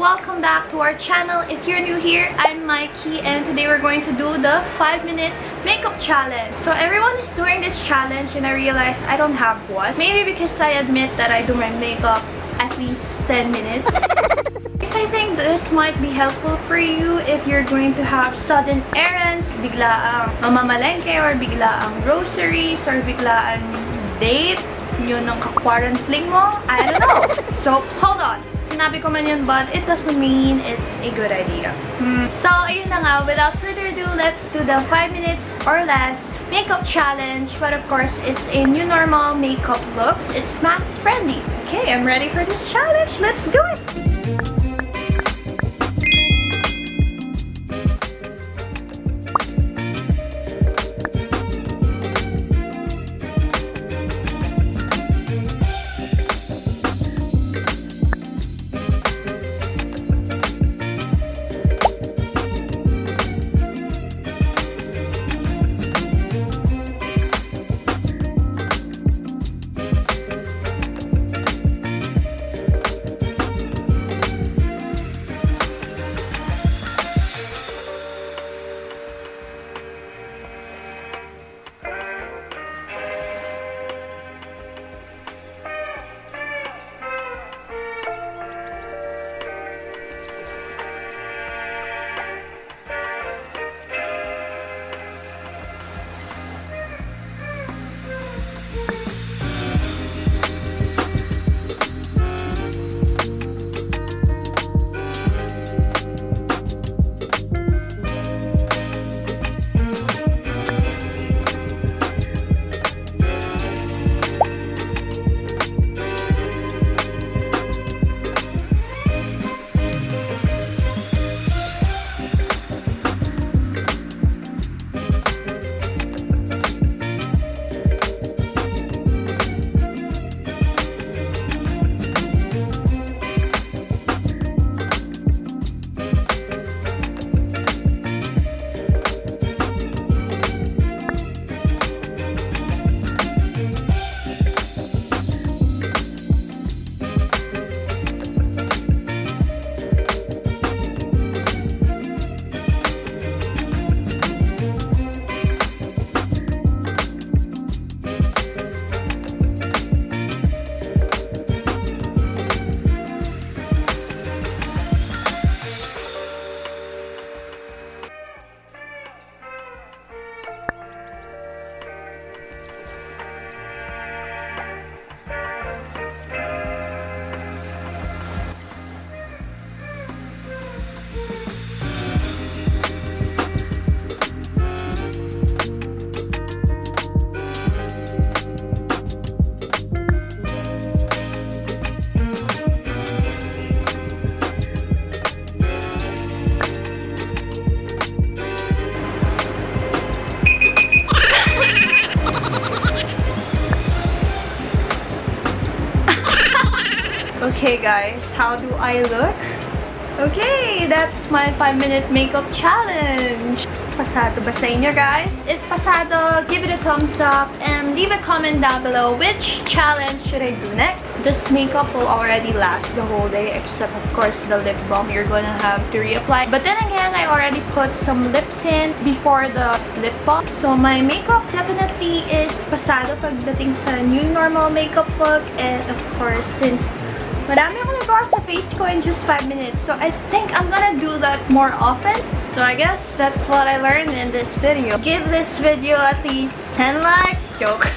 welcome back to our channel. If you're new here, I'm Mykee, and today we're going to do the 5-minute makeup challenge. So everyone is doing this challenge and I realized I don't have one. Maybe because I admit that I do my makeup at least 10 minutes. I think this might be helpful for you if you're going to have sudden errands, biglaang mamamalengke or biglaang groceries or biglaang date, yun ng ka-quarantine mo. I don't know. So, hold on. Sinabi ko man yun, but it doesn't mean it's a good idea. So, ayun na nga. Without further ado, let's do the 5 minutes or less makeup challenge. But of course, it's a new normal makeup looks. It's mask-friendly. Okay, I'm ready for this challenge. Let's do it! Okay guys, how do I look? Okay, that's my 5-minute makeup challenge. Pasado ba sa inyo guys? If pasado, give it a thumbs up and leave a comment down below which challenge should I do next. This makeup will already last the whole day except of course the lip balm you're gonna have to reapply. But then again, I already put some lip tint before the lip balm. So my makeup definitely is pasado pagdating sa new normal makeup look. And of course, since madami akong nagawa sa face ko in just 5 minutes. So I think I'm gonna do that more often. So I guess that's what I learned in this video. Give this video at least 10 likes. Joke.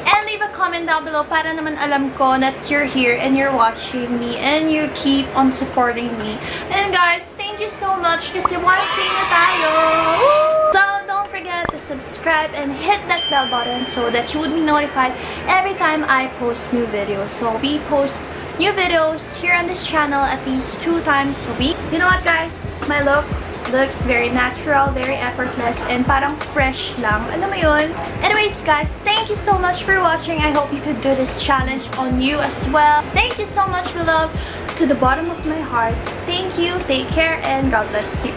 And leave a comment down below para naman alam ko that you're here and you're watching me and you keep on supporting me. And guys, thank you so much kasi 1K na tayo! So don't forget to subscribe and hit that bell button so that you would be notified every time I post new videos. So we post new videos here on this channel at least 2 times a week. You know what guys? My look looks very natural, very effortless, and parang fresh lang. Alam mo yun? Anyways guys, thank you so much for watching. I hope you could do this challenge on you as well. Thank you so much for love to the bottom of my heart. Thank you, take care, and God bless you.